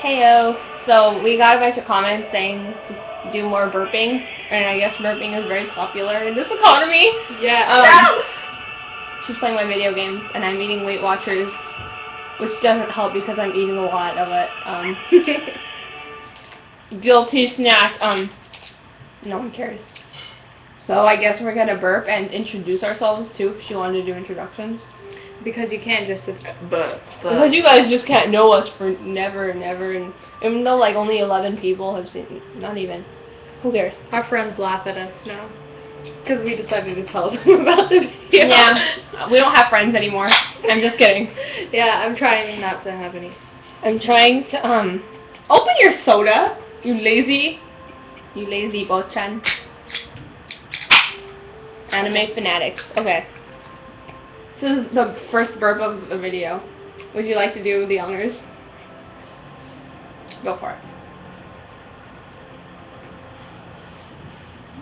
Heyo. So we got a bunch of comments saying to do more burping, and I guess burping is very popular in this economy. Yeah. Just playing my video games, and I'm eating Weight Watchers, which doesn't help because I'm eating a lot of it. Guilty snack. No one cares. So I guess we're gonna burp and introduce ourselves too. If she wanted to do introductions. Because you can't just burp. Because you guys just can't know us for never and ever, and even though like only 11 people have seen, not even. Who cares? Our friends laugh at us now. Because we decided to tell them about the video. Yeah, we don't have friends anymore. I'm just kidding. Yeah, I'm trying not to have any. I'm trying to, open your soda, you lazy bochan. Anime fanatics. Okay. This is the first burp of the video. Would you like to do the honors? Go for it.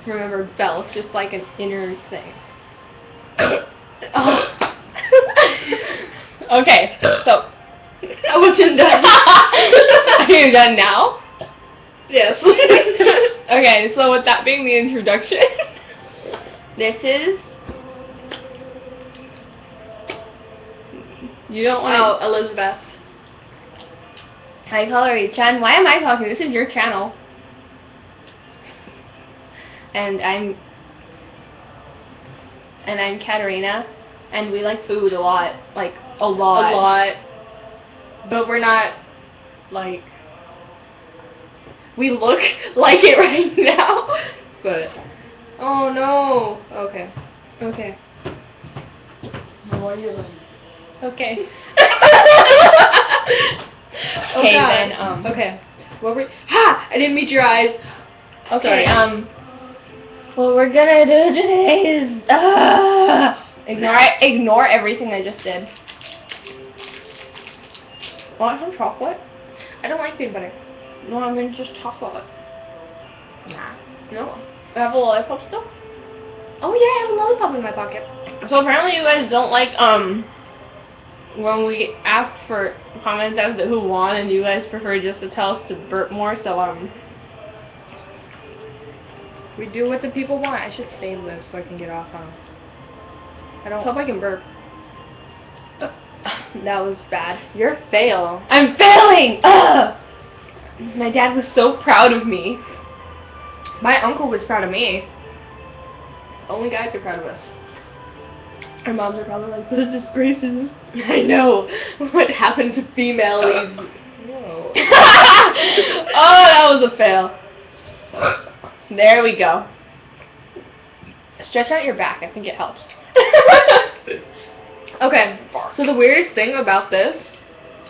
Remember, belch. It's like an inner thing. Oh. Okay, so. I wasn't done. Are you done now? Yes. Okay, so with that being the introduction, this is. You don't want to. Oh, Elizabeth. Hi, Chan. Why am I talking? This is your channel. And I'm Katarina, and we like food a lot, like a lot. A lot. But we're not, like, we look like it right now, but, oh no. Okay. Okay. What are you doing? Okay. Oh, Okay, God. then, Okay. What were, ha! I didn't meet your eyes. Okay, Sorry. what we're gonna do today is, ignore everything I just did. Want some chocolate? I don't like peanut butter. No, I'm gonna just chocolate. Nah. No. I have a lollipop still? Oh yeah, I have a lollipop in my pocket. So apparently you guys don't like, when we ask for comments as to who won, and you guys prefer just to tell us to burp more, so, We do what the people want. I should save this so I can get off on. I don't. let's hope I can burp. That was bad. You're a fail. I'm failing! Ugh! My dad was so proud of me. My uncle was proud of me. Only guys are proud of us. Our moms are probably like, the disgraces. I know. What happened to females? No. Oh, that was a fail. There we go. Stretch out your back. I think it helps. Okay, so the weirdest thing about this,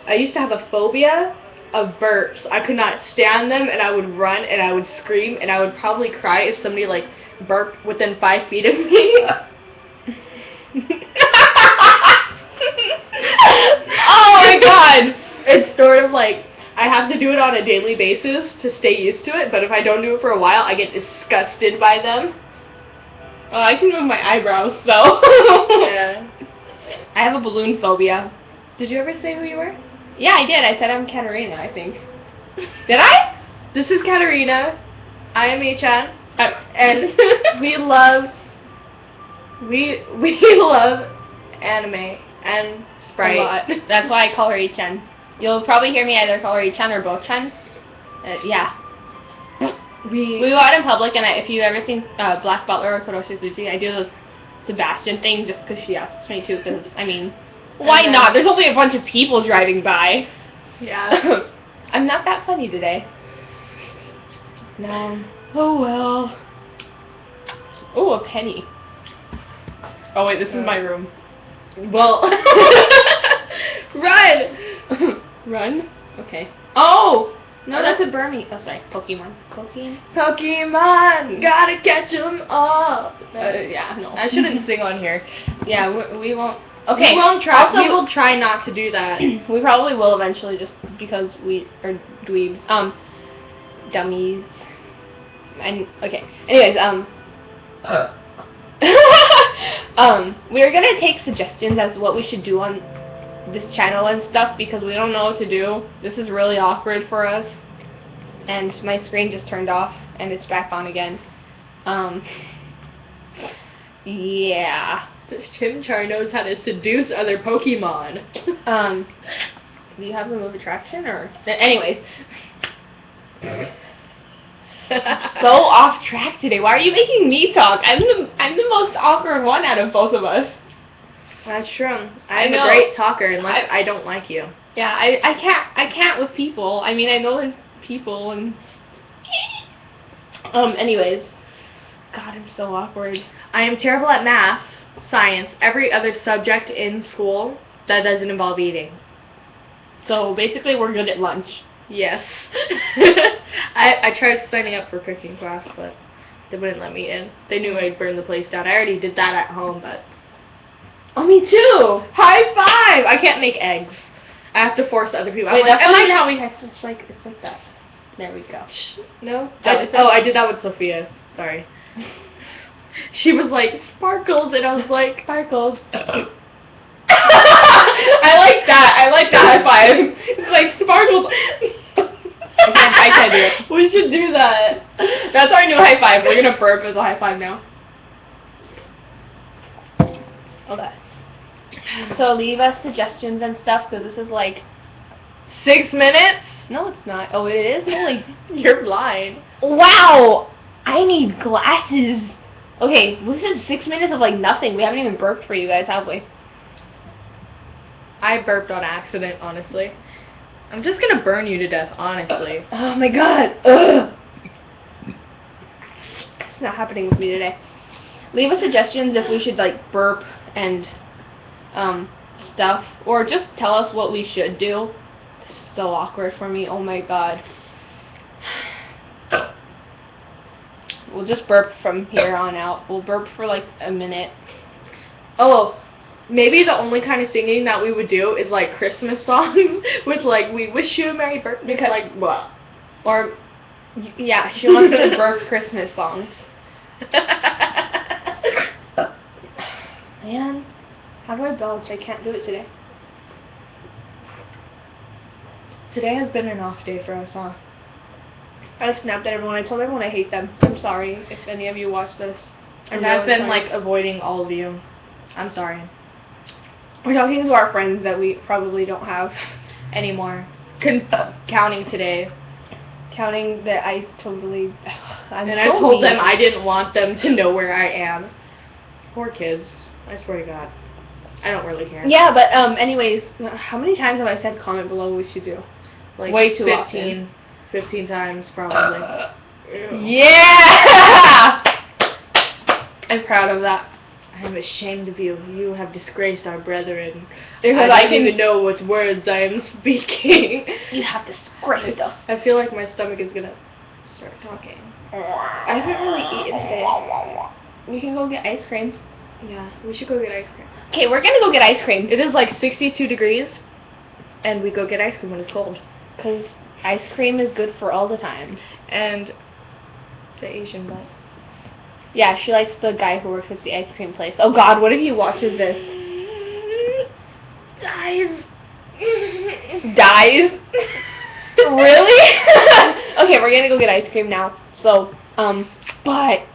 I used to have a phobia of burps. I could not stand them, and I would run, and I would scream, and I would probably cry if somebody, like, burped within 5 feet of me. Oh my god! It's sort of like, I have to do it on a daily basis to stay used to it, but if I don't do it for a while, I get disgusted by them. Well, I can move my eyebrows, so. Yeah. I have a balloon phobia. Did you ever say who you were? Yeah, I did. I said I'm Katarina, I think. Did I? This is Katarina. I am Ichan. And we love anime and Sprite. A lot. That's why I call her Ichan. You'll probably hear me either call her Ichan or Bochan. Yeah. We go out in public, and if you've ever seen Black Butler or Koroshi Tsuji, I do the Sebastian thing just because she asks me to, because, I mean, why not? There's only a bunch of people driving by. Yeah. I'm not that funny today. No. Oh well. Oh, a penny. Oh wait, this is my room. Well. Run! Run? Okay. Oh! No, that's a Burmese. Oh, sorry. Pokemon. Pokemon! Gotta catch 'em all! Yeah, no. I shouldn't sing on here. Yeah, we won't. Okay. We won't try. Also, we will try not to do that. We probably will eventually, just because we are dweebs. Dummies. And okay. Anyways, we're gonna take suggestions as to what we should do on this channel and stuff because we don't know what to do. This is really awkward for us. And my screen just turned off and it's back on again. Yeah. This Chimchar knows how to seduce other Pokemon. Do you have the move attraction or? Anyways. So off track today. Why are you making me talk? I'm the most awkward one out of both of us. That's true. I'm a great talker unless I don't like you. Yeah, I can't with people. I mean, I know there's people and anyways. God, I'm so awkward. I am terrible at math, science, every other subject in school that doesn't involve eating. So basically we're good at lunch. Yes. I tried signing up for cooking class, but they wouldn't let me in. They knew I'd burn the place down. I already did that at home, but... Oh, me too! High five! I can't make eggs. I have to force other people. Wait, that's not how we have... It's like that. There we go. No? I did that with Sophia. Sorry. She was like, sparkles, and I was like, sparkles. I like that high five. It's like sparkles. I can't do it. We should do that. That's our new high five. We're gonna burp as a high five now. Okay. So leave us suggestions and stuff because this is like 6 minutes? No, it's not. Oh, it is? Holy. You're blind. Wow! I need glasses. Okay, this is 6 minutes of like nothing. We haven't even burped for you guys, have we? I burped on accident, honestly. I'm just gonna burn you to death, honestly. Oh my god. Ugh. It's not happening with me today. Leave us suggestions if we should like burp and stuff, or just tell us what we should do. This is so awkward for me. Oh my god. We'll just burp from here on out. We'll burp for like a minute. Oh, maybe the only kind of singing that we would do is like Christmas songs with like "We wish you a Merry Birthday." Because like what? Or yeah, she wants to burp Christmas songs. Man, how do I belch? I can't do it today. Today has been an off day for us, huh? I snapped at everyone. I told everyone I hate them. I'm sorry if any of you watch this. And I've been like avoiding all of you. I'm sorry. We're talking to our friends that we probably don't have anymore. Counting today. Counting that I totally... I told them I didn't want them to know where I am. Poor kids. I swear to God. I don't really care. Yeah, but anyways, how many times have I said comment below what we should do? Like way too 15. 15 times, probably. Yeah! I'm proud of that. I am ashamed of you. You have disgraced our brethren. Because I don't even know what words I am speaking. You have disgraced us. I feel like my stomach is gonna start talking. I haven't really eaten today. We can go get ice cream. Yeah, we should go get ice cream. Okay, we're gonna go get ice cream. It is like 62 degrees, and we go get ice cream when it's cold. Because ice cream is good for all the time. And the Asian butt. Yeah, she likes the guy who works at the ice cream place. Oh God, what if he watches this? Dies. Dies? Really? Okay, we're gonna go get ice cream now. So, bye.